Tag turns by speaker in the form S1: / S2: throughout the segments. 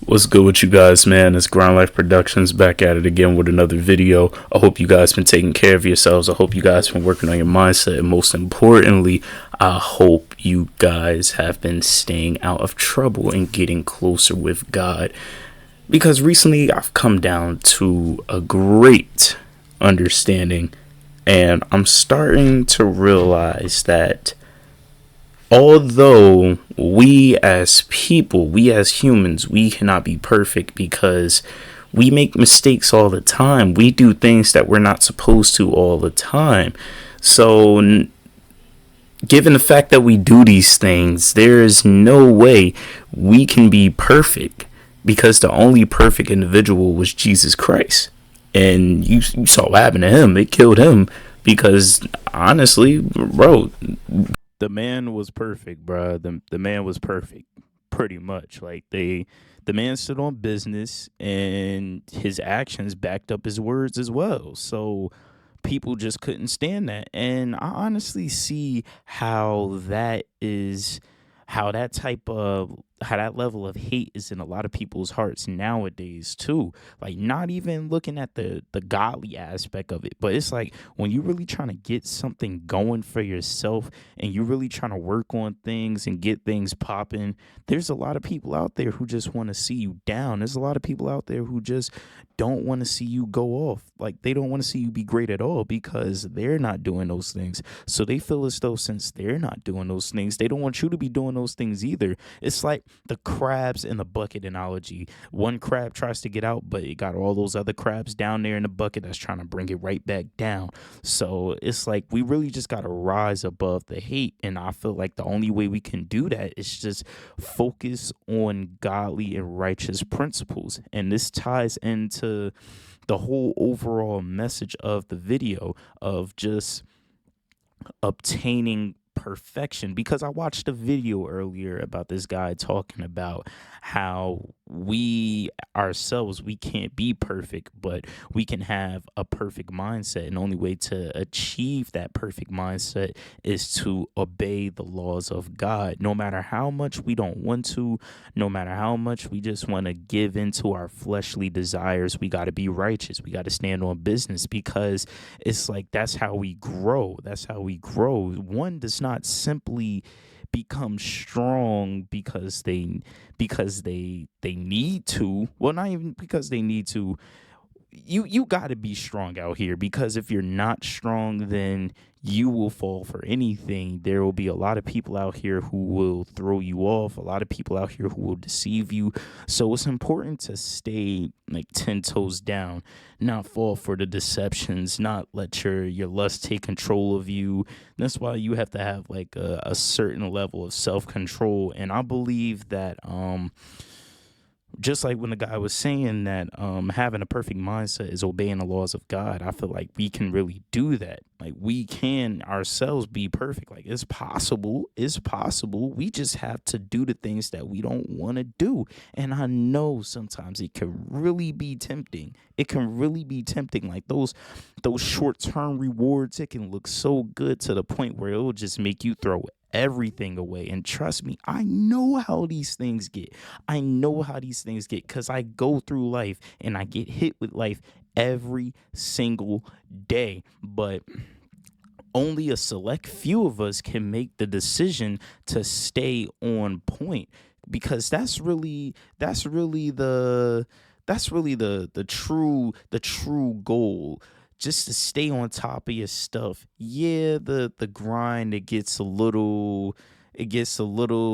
S1: What's good with you guys, man? It's Grind Life Productions back at it again with another video. I hope you guys been taking care of yourselves. I hope you guys been working on your mindset, and most importantly, I hope you guys have been staying out of trouble and getting closer with God. Because recently I've come down to a great understanding, and I'm starting to realize that although we as people, we as humans, we cannot be perfect because we make mistakes all the time. We do things that we're not supposed to all the time. So, given the fact that we do these things, there is no way we can be perfect because the only perfect individual was Jesus Christ. And you saw what happened to him. It killed him because, honestly, bro, the man was perfect, bro. The man was perfect, pretty much. Like the man stood on business, and his actions backed up his words as well. So people just couldn't stand that, and I honestly see how that is, how that level of hate is in a lot of people's hearts nowadays too. Like, not even looking at the godly aspect of it, but it's like when you really trying to get something going for yourself and you really trying to work on things and get things popping, there's a lot of people out there who just want to see you down. There's a lot of people out there who just don't want to see you go off. Like, they don't want to see you be great at all because they're not doing those things. So they feel as though since they're not doing those things, they don't want you to be doing those things either. It's like the crabs in the bucket analogy. One crab tries to get out, but it got all those other crabs down there in the bucket that's trying to bring it right back down. So it's like we really just got to rise above the hate. And I feel like the only way we can do that is just focus on godly and righteous principles. And this ties into the whole overall message of the video of just obtaining perfection, because I watched a video earlier about this guy talking about how we ourselves, we can't be perfect, but we can have a perfect mindset, and the only way to achieve that perfect mindset is to obey the laws of God, no matter how much we don't want to, no matter how much we just want to give into our fleshly desires. We got to be righteous, we got to stand on business, because it's like that's how we grow. One does not simply become strong because they need to. Well, not even because they need to. You got to be strong out here, because if you're not strong, then you will fall for anything. There will be a lot of people out here who will throw you off, a lot of people out here who will deceive you. So it's important to stay like 10 toes down, not fall for the deceptions, not let your lust take control of you. That's why you have to have like a certain level of self-control. And I believe that just like when the guy was saying that having a perfect mindset is obeying the laws of God, I feel like we can really do that. Like, we can ourselves be perfect. Like, it's possible. We just have to do the things that we don't want to do. And I know sometimes it can really be tempting. Like those short-term rewards, it can look so good to the point where it will just make you throw everything away. And trust me, I know how these things get because I go through life and I get hit with life every single day. But only a select few of us can make the decision to stay on point, because that's really the true goal. Just to stay on top of your stuff. Yeah, the grind, it gets a little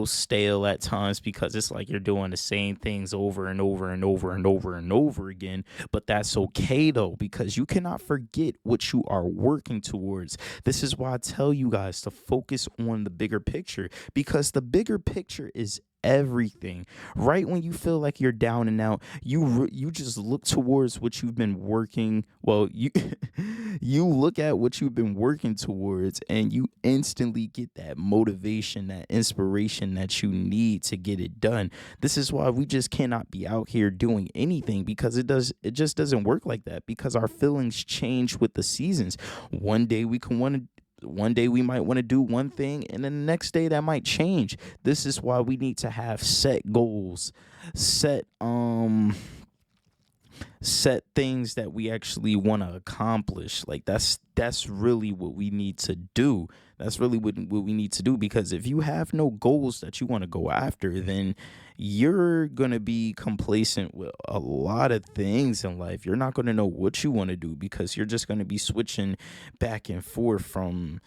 S1: stale at times, because it's like you're doing the same things over and over and over and over and over again. But that's okay though, because you cannot forget what you are working towards. This is why I tell you guys to focus on the bigger picture, because the bigger picture is everything. Right when you feel like you're down and out, you just look towards what you've been working. Well, you you look at what you've been working towards, and you instantly get that motivation, that inspiration that you need to get it done. This is why we just cannot be out here doing anything, because it just doesn't work like that, because our feelings change with the seasons. One day we can want to one day we might want to do one thing, and then the next day that might change. This is why we need to have set goals, set things that we actually want to accomplish. Like that's really what we need to do. That's really what we need to do, because if you have no goals that you want to go after, then you're going to be complacent with a lot of things in life. You're not going to know what you want to do, because you're just going to be switching back and forth from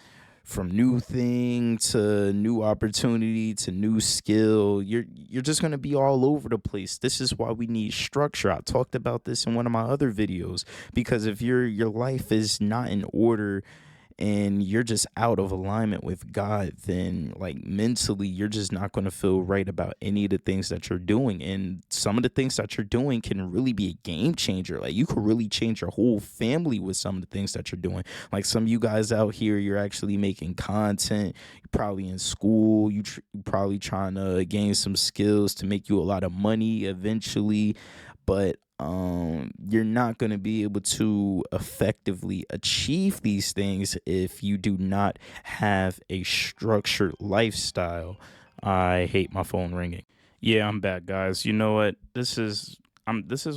S1: new thing to new opportunity to new skill. You're just going to be all over the place. This is why we need structure. I talked about this in one of my other videos, because if your life is not in order and you're just out of alignment with God, then like mentally you're just not going to feel right about any of the things that you're doing. And some of the things that you're doing can really be a game changer. Like you could really change your whole family with some of the things that you're doing. Like some of you guys out here, you're actually making content. You're probably in school. You're probably trying to gain some skills to make you a lot of money eventually. But you're not going to be able to effectively achieve these things if you do not have a structured lifestyle. I hate my phone ringing. Yeah, I'm back, guys. You know what? This is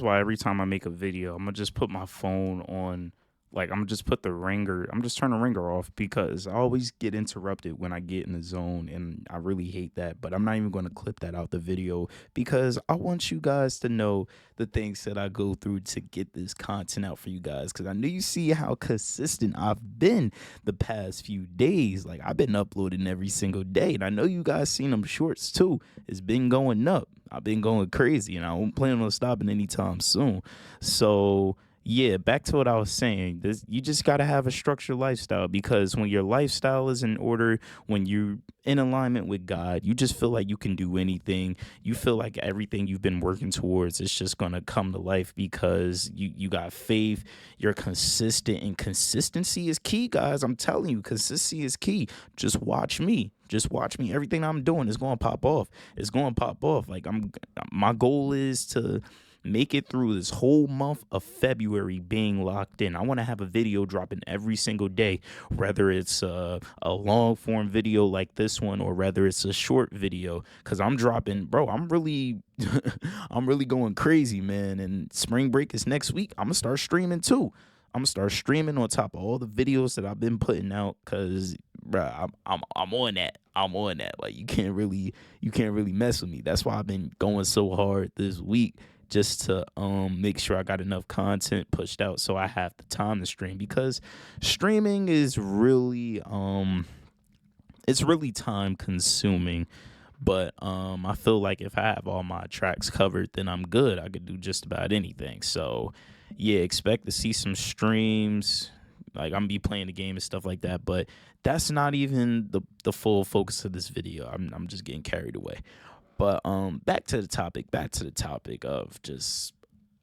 S1: why every time I make a video, I'm gonna just put my phone on. Like, I'm gonna just put the ringer. I'm just turn the ringer off, because I always get interrupted when I get in the zone, and I really hate that. But I'm not even going to clip that out the video, because I want you guys to know the things that I go through to get this content out for you guys. Because I know you see how consistent I've been the past few days. Like, I've been uploading every single day, and I know you guys seen them shorts too. It's been going up. I've been going crazy, and I don't plan on stopping anytime soon. So yeah, back to what I was saying. You just got to have a structured lifestyle, because when your lifestyle is in order, when you're in alignment with God, you just feel like you can do anything. You feel like everything you've been working towards is just going to come to life, because you got faith, you're consistent, and consistency is key, guys. I'm telling you, consistency is key. Just watch me. Just watch me. Everything I'm doing is going to pop off. It's going to pop off. Like my goal is to make it through this whole month of February being locked in. I want to have a video dropping every single day, whether it's a long form video like this one, or whether it's a short video, because I'm dropping, bro. I'm really going crazy, man. And spring break is next week. I'm gonna start streaming too. I'm gonna start streaming on top of all the videos that I've been putting out, because bro, I'm on that. I'm on that. Like you can't really mess with me. That's why I've been going so hard this week, just to make sure I got enough content pushed out so I have the time to stream, because streaming is really it's really time consuming. But I feel like if I have all my tracks covered, then I'm good. I could do just about anything. So yeah, expect to see some streams. Like I'm gonna be playing the game and stuff like that, but that's not even the full focus of this video. I'm just getting carried away. But back to the topic of just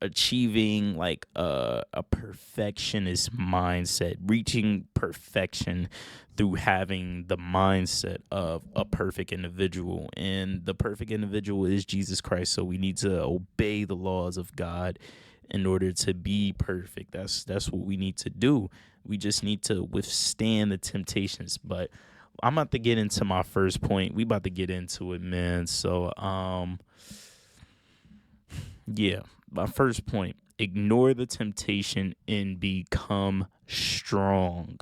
S1: achieving like a perfectionist mindset, reaching perfection through having the mindset of a perfect individual. And the perfect individual is Jesus Christ. So we need to obey the laws of God in order to be perfect. That's what we need to do. We just need to withstand the temptations. But I'm about to get into my first point. We about to get into it, man. So, yeah, my first point: ignore the temptation and become strong.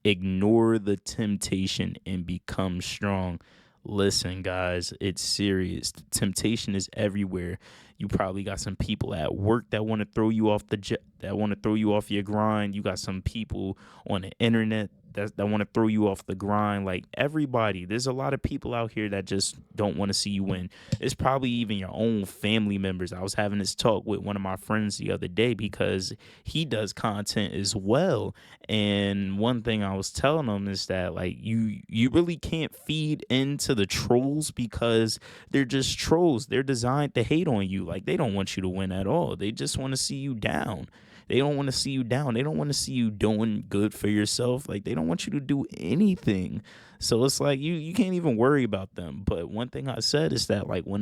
S1: Ignore the temptation and become strong. Listen, guys, it's serious. Temptation is everywhere. You probably got some people at work that want to throw you off that want to throw you off your grind. You got some people on the internet that want to throw you off the grind. Like everybody, there's a lot of people out here that just don't want to see you win. It's probably even your own family members. I was having this talk with one of my friends the other day, because he does content as well. And one thing I was telling him is that like you really can't feed into the trolls, because they're just trolls. They're designed to hate on you. Like they don't want you to win at all. They just want to see you down. They don't want to see you down. They don't want to see you doing good for yourself. Like they don't want you to do anything. So it's like you can't even worry about them. But one thing I said is that like when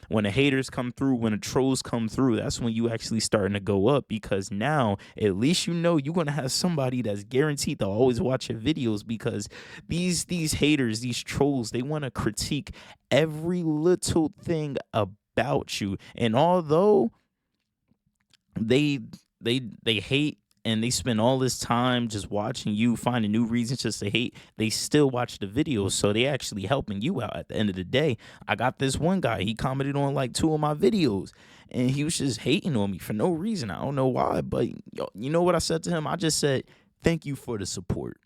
S1: when the haters come through, when the trolls come through, that's when you actually starting to go up, because now at least you know you're gonna have somebody that's guaranteed to always watch your videos, because these haters, these trolls, they want to critique every little thing about you. And although they they hate and they spend all this time just watching you, finding new reasons just to hate, they still watch the videos, so they actually helping you out at the end of the day. I got this one guy, he commented on like 2 of my videos, and he was just hating on me for no reason. I don't know why, but you know what I said to him? I just said, thank you for the support.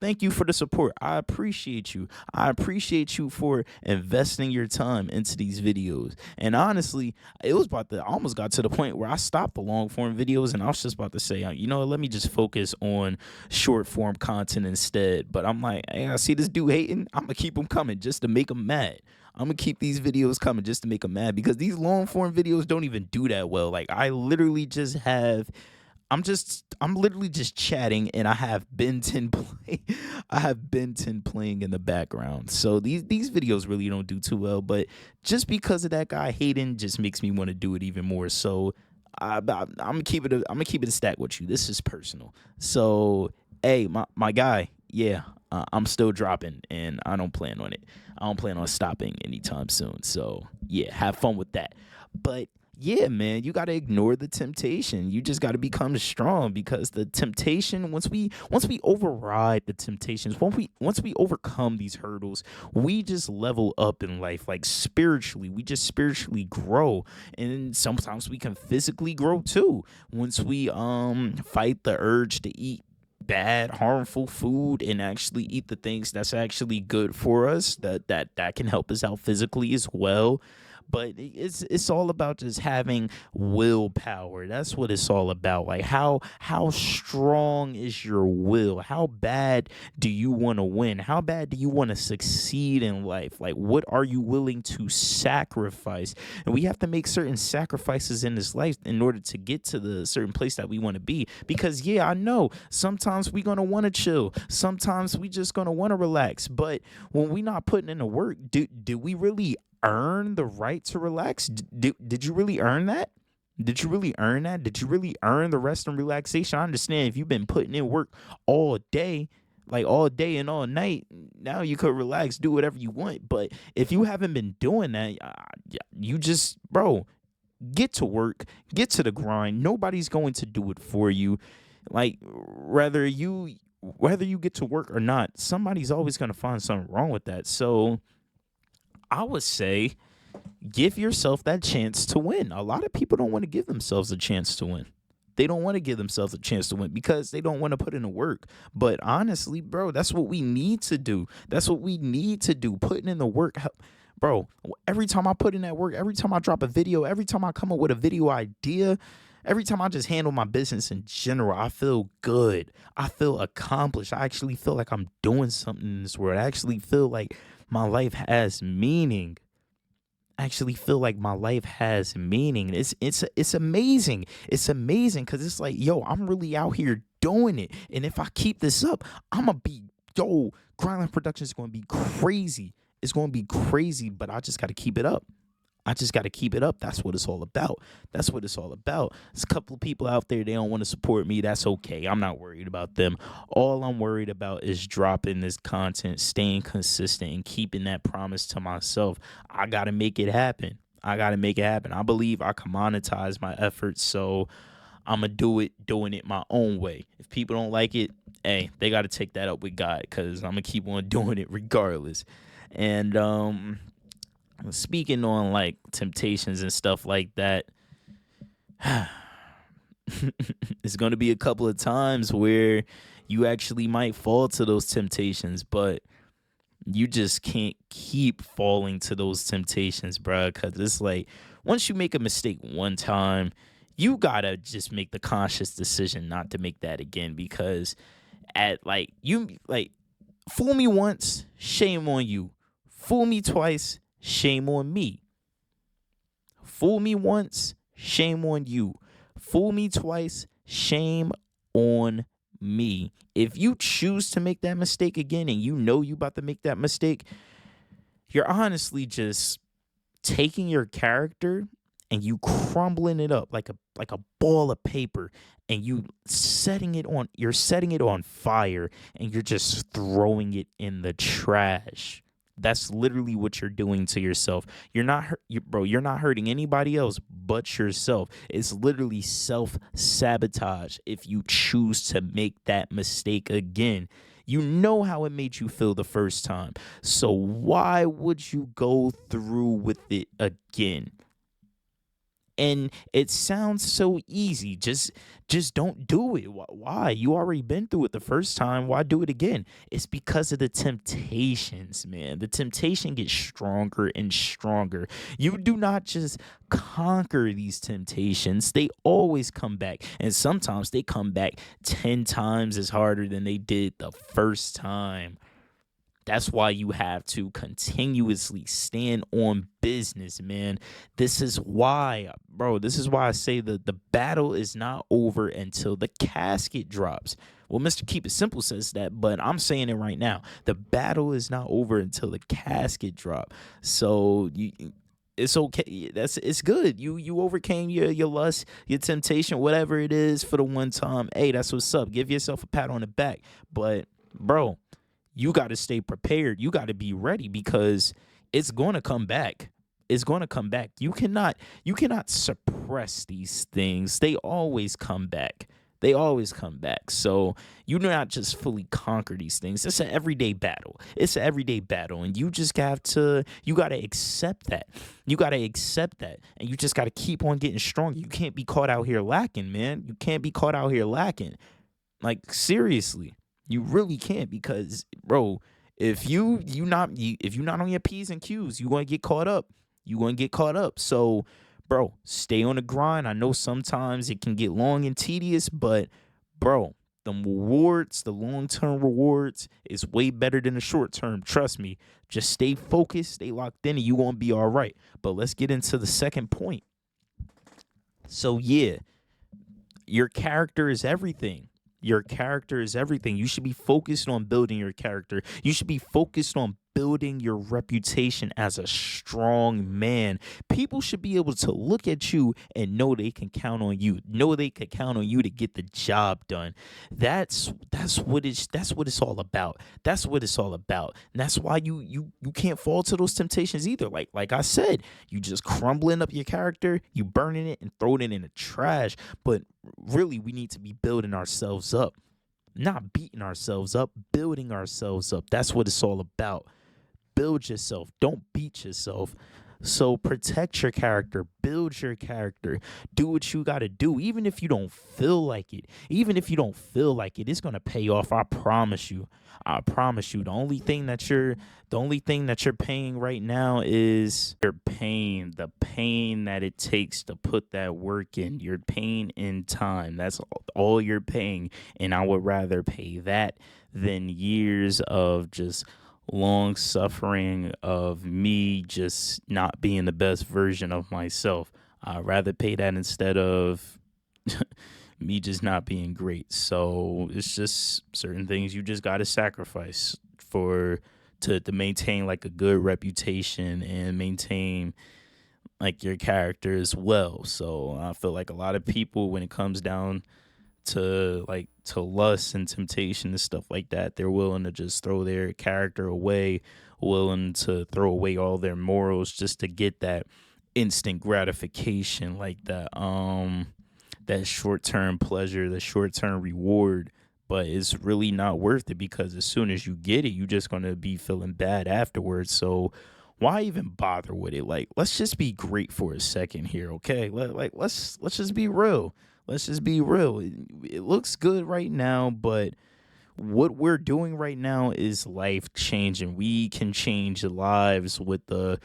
S1: Thank you for the support. I appreciate you. I appreciate you for investing your time into these videos. And honestly, it was I almost got to the point where I stopped the long form videos, and I was just about to say, you know, let me just focus on short form content instead. But I'm like, hey, I see this dude hating. I'm going to keep him coming just to make him mad. I'm going to keep these videos coming just to make him mad, because these long form videos don't even do that well. Like, I literally just have I'm literally just chatting, and I have Ben 10 play. I have Ben 10 playing in the background. So these videos really don't do too well, but just because of that guy hating just makes me want to do it even more. So I'm gonna keep it a stack with you. This is personal. So hey, my guy, yeah, I'm still dropping, and I don't plan on it. I don't plan on stopping anytime soon. So yeah, have fun with that. But yeah, man, you got to ignore the temptation. You just got to become strong, because the temptation, once we override the temptations, once we overcome these hurdles, we just level up in life, like spiritually. We just spiritually grow, and sometimes we can physically grow too. Once we fight the urge to eat bad, harmful food and actually eat the things that's actually good for us, that can help us out physically as well. But it's all about just having willpower. That's what it's all about. Like, how strong is your will? How bad do you want to win? How bad do you want to succeed in life? Like, what are you willing to sacrifice? And we have to make certain sacrifices in this life in order to get to the certain place that we want to be. Because yeah, I know sometimes we're gonna want to chill. Sometimes we just gonna want to relax. But when we not putting in the work, do we really earn the right to relax? Did you really earn that? Did you really earn that? Did you really earn the rest and relaxation? I understand if you've been putting in work all day, like all day and all night, now you could relax, do whatever you want. But if you haven't been doing that, you just, bro, get to work, get to the grind. Nobody's going to do it for you. Like, whether you get to work or not, somebody's always going to find something wrong with that. So I would say give yourself that chance to win. A lot of people don't want to give themselves a chance to win. They don't want to give themselves a chance to win because they don't want to put in the work. But honestly, bro, that's what we need to do. That's what we need to do. Putting in the work. Bro, every time I put in that work, every time I drop a video, every time I come up with a video idea, every time I just handle my business in general, I feel good. I feel accomplished. I actually feel like I'm doing something in this world. I actually feel like my life has meaning. I actually feel like my life has meaning. It's amazing. It's amazing because it's like, yo, I'm really out here doing it. And if I keep this up, I'm going to be, Grindline Production is going to be crazy. It's going to be crazy, but I just got to keep it up. I just got to keep it up. That's what it's all about. That's what it's all about. There's a couple of people out there, they don't want to support me. That's okay. I'm not worried about them. All I'm worried about is dropping this content, staying consistent, and keeping that promise to myself. I got to make it happen. I got to make it happen. I believe I can monetize my efforts, so I'm going to do it doing it my own way. If people don't like it, hey, they got to take that up with God, because I'm going to keep on doing it regardless. And, speaking on like temptations and stuff like that, it's going to be a couple of times where you actually might fall to those temptations, but you just can't keep falling to those temptations, bro. Because it's like, once you make a mistake one time, you gotta just make the conscious decision not to make that again. Because fool me once, shame on you. Fool me twice, shame on me. Fool me once, shame on you. Fool me twice, shame on me. If you choose to make that mistake again and you know you about to make that mistake, you're honestly just taking your character and you crumbling it up like a ball of paper, and you're setting it on fire, and you're just throwing it in the trash. That's literally what you're doing to yourself. You're not hurting anybody else but yourself. It's literally self sabotage if you choose to make that mistake again. You know how it made you feel the first time. So why would you go through with it again? And it sounds so easy. Just don't do it. Why? You already been through it the first time. Why do it again? It's because of the temptations, man. The temptation gets stronger and stronger. You do not just conquer these temptations. They always come back. And sometimes they come back 10 times as harder than they did the first time. That's why you have to continuously stand on business, man. This is why I say the battle is not over until the casket drops. Well, Mr. Keep It Simple says that, but I'm saying it right now. The battle is not over until the casket drop. So it's okay. It's good. You overcame your lust, your temptation, whatever it is for the one time. Hey, that's what's up. Give yourself a pat on the back. But bro, you got to stay prepared. You got to be ready, because it's going to come back. It's going to come back. You cannot suppress these things. They always come back. They always come back. So you do not just fully conquer these things. It's an everyday battle. And you just got to accept that. You got to accept that. And you just got to keep on getting stronger. You can't be caught out here lacking, man. You can't be caught out here lacking. Like, seriously. You really can't, because, bro, if you're not on your P's and Q's, you're going to get caught up. So, bro, stay on the grind. I know sometimes it can get long and tedious, but, bro, the long-term rewards is way better than the short-term. Trust me. Just stay focused, stay locked in, and you're going to be all right. But let's get into the second point. So, yeah, your character is everything. Your character is everything. You should be focused on building your character. You should be focused on building your reputation as a strong man. People should be able to look at you and know they can count on you. Know they can count on you to get the job done. That's what it's all about. That's what it's all about. And that's why you can't fall to those temptations either. Like I said, you just crumbling up your character, you burning it and throwing it in the trash. But really, we need to be building ourselves up. Not beating ourselves up, building ourselves up. That's what it's all about. Build yourself. Don't beat yourself. So protect your character. Build your character. Do what you got to do. Even if you don't feel like it. It's going to pay off. I promise you. The only thing that you're paying right now is your pain. The pain that it takes to put that work in. Your pain in time. That's all you're paying. And I would rather pay that than years of just long suffering of me just not being the best version of myself. I'd rather pay that instead of me just not being great. So it's just certain things you just got to sacrifice to maintain like a good reputation and maintain like your character as well. So I feel like a lot of people, when it comes down to lust and temptation and stuff like that, they're willing to just throw their character away, willing to throw away all their morals just to get that instant gratification, like that short-term pleasure, the short-term reward. But it's really not worth it, because as soon as you get it, you're just going to be feeling bad afterwards. So why even bother with it? Like, let's just be great for a second here, okay? Let's just be real. Let's just be real. It looks good right now, but what we're doing right now is life changing. We can change lives with the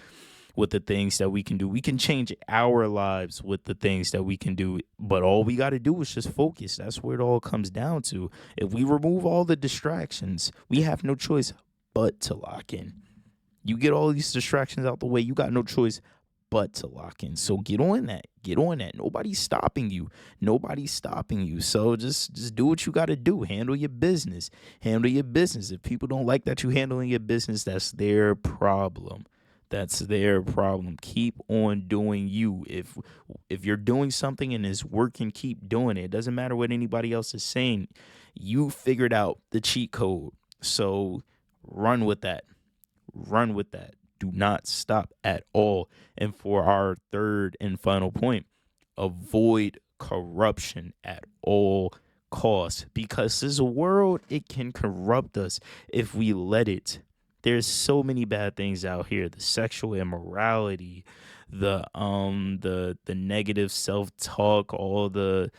S1: things that we can do. We can change our lives with the things that we can do. But all we got to do is just focus. That's where it all comes down to. If we remove all the distractions, we have no choice but to lock in. You get all these distractions out the way, you got no choice but to lock in. So get on that. Nobody's stopping you. So just do what you got to do. Handle your business. If people don't like that you handling your business, that's their problem. That's their problem. Keep on doing you. If you're doing something and it's working, keep doing it. It doesn't matter what anybody else is saying. You figured out the cheat code. So run with that. Run with that. Do not stop at all. And for our third and final point, avoid corruption at all costs, because this world, it can corrupt us if we let it. There's so many bad things out here: the sexual immorality, the negative self-talk, all the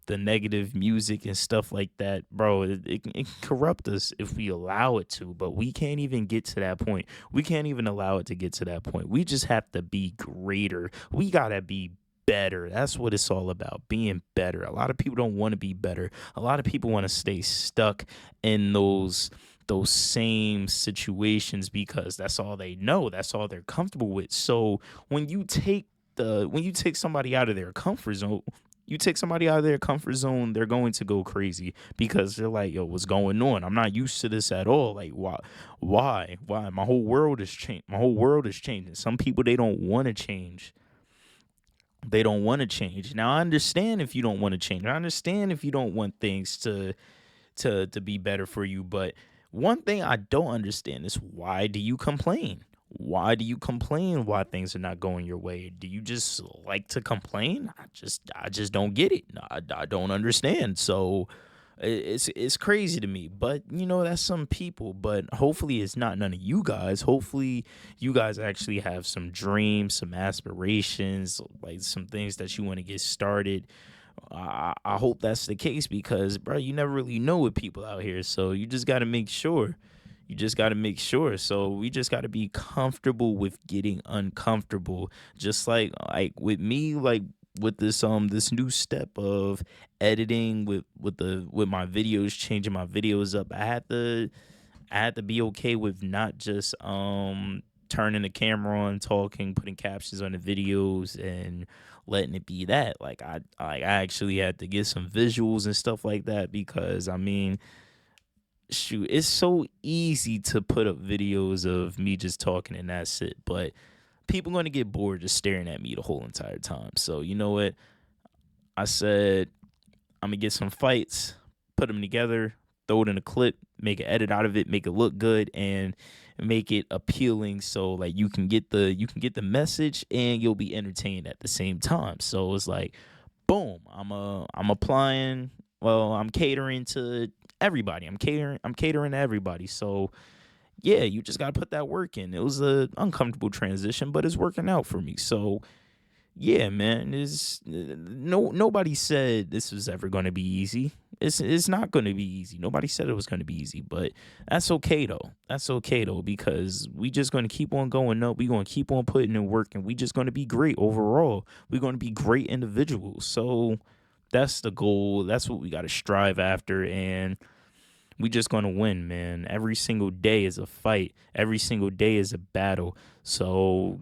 S1: negative music and stuff like that, bro. It can corrupt us if we allow it to, but we can't even get to that point. We can't even allow it to get to that point. We just have to be greater. We gotta be better. That's what it's all about, being better. A lot of people don't want to be better. A lot of people want to stay stuck in those same situations because that's all they know. That's all they're comfortable with. So when you take somebody out of their comfort zone, they're going to go crazy because they're like, yo, what's going on? I'm not used to this at all. Like, why? My whole world is changed. My whole world is changing. Some people, they don't want to change. They don't want to change. Now, I understand if you don't want to change. I understand if you don't want things to be better for you. But one thing I don't understand is, why do you complain? Why do you complain why things are not going your way? Do you just like to complain? I just don't get it. I don't understand. So it's crazy to me. But that's some people. But hopefully it's not none of you guys. Hopefully you guys actually have some dreams, some aspirations, like some things that you want to get started. I hope that's the case, because, bro, you never really know with people out here. So you just got to make sure. So we just got to be comfortable with getting uncomfortable. Just like with me, like with this new step of editing with my videos, changing my videos up. I had to be okay with not just turning the camera on, talking, putting captions on the videos, and letting it be that. Like I actually had to get some visuals and stuff like that, because I mean, shoot, it's so easy to put up videos of me just talking and that's it. But people going to get bored just staring at me the whole entire time. So you know what? I said I'm going to get some fights, put them together, throw it in a clip, make an edit out of it, make it look good, and make it appealing, so like you can get the message and you'll be entertained at the same time. So it's like, boom, I'm applying, well, I'm catering to everybody. I'm catering to everybody. So yeah, you just got to put that work in. It was a uncomfortable transition, but it's working out for me. So yeah, man, is nobody said this was ever going to be easy. It's not going to be easy. Nobody said it was going to be easy, but that's okay though. Because we just going to keep on going up. We going to keep on putting in work, and we just going to be great overall. We're going to be great individuals. So that's the goal. That's what we got to strive after, and we just gonna win, man. Every single day is a fight. Every single day is a battle. So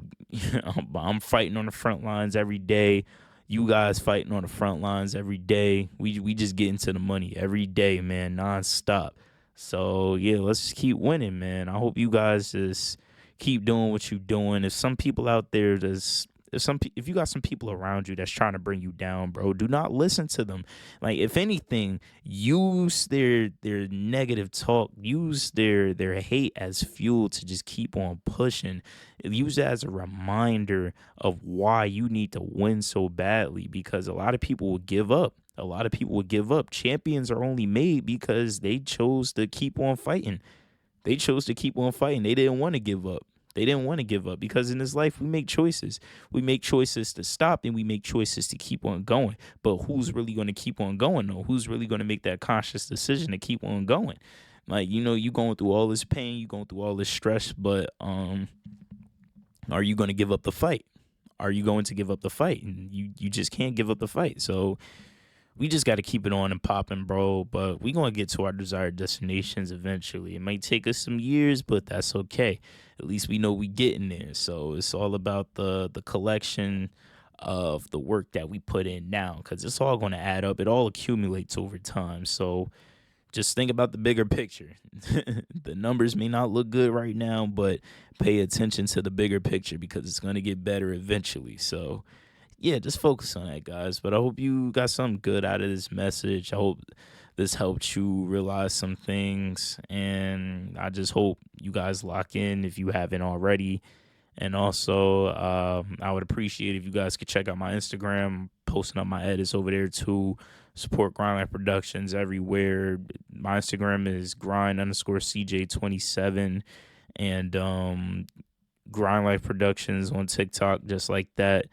S1: I'm fighting on the front lines every day. You guys fighting on the front lines every day. We just get into the money every day, man, nonstop. So yeah, let's just keep winning, man. I hope you guys just keep doing what you're doing. If some people out there that's if you got some people around you that's trying to bring you down, bro, do not listen to them. Like, if anything, use their negative talk, use their hate as fuel to just keep on pushing. Use it as a reminder of why you need to win so badly, because a lot of people will give up. Champions are only made because they chose to keep on fighting. They didn't want to give up. Because in this life, we make choices. We make choices to stop, and we make choices to keep on going. But who's really going to keep on going, though? Who's really going to make that conscious decision to keep on going? Like, you going through all this pain, you going through all this stress, but are you going to give up the fight? Are you going to give up the fight? And you just can't give up the fight. So we just got to keep it on and popping, bro. But we going to get to our desired destinations eventually. It might take us some years, but that's okay. At least we know we getting there. So it's all about the collection of the work that we put in now, because it's all going to add up. It all accumulates over time. So just think about the bigger picture. The numbers may not look good right now, but pay attention to the bigger picture because it's going to get better eventually. So, yeah, just focus on that, guys. But I hope you got something good out of this message. I hope this helped you realize some things. And I just hope you guys lock in if you haven't already. And also, I would appreciate if you guys could check out my Instagram, posting up my edits over there too. Support Grind Life Productions everywhere. My Instagram is grind_CJ27 and Grind Life Productions on TikTok, just like that.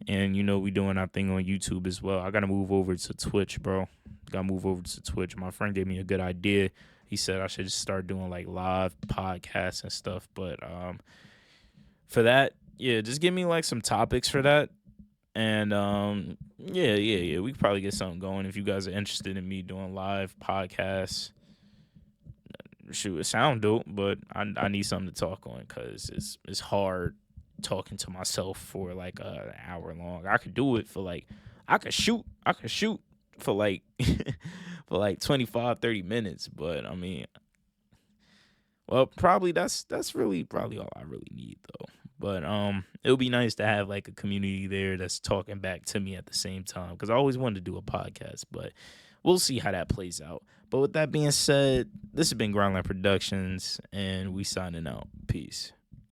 S1: And we doing our thing on YouTube as well. I gotta move over to Twitch, bro. Gotta move over to Twitch. My friend gave me a good idea. He said I should just start doing like live podcasts and stuff. But for that, yeah, just give me like some topics for that. And yeah, we could probably get something going if you guys are interested in me doing live podcasts. Shoot, it sound dope, but I need something to talk on because it's hard talking to myself for like an hour long. I could do it for like I could shoot for like for like 25-30 minutes, but I mean, well, probably that's really probably all I really need though. But it would be nice to have like a community there that's talking back to me at the same time because I always wanted to do a podcast, but we'll see how that plays out. But with that being said, this has been Grindline Productions, and we signing out. Peace.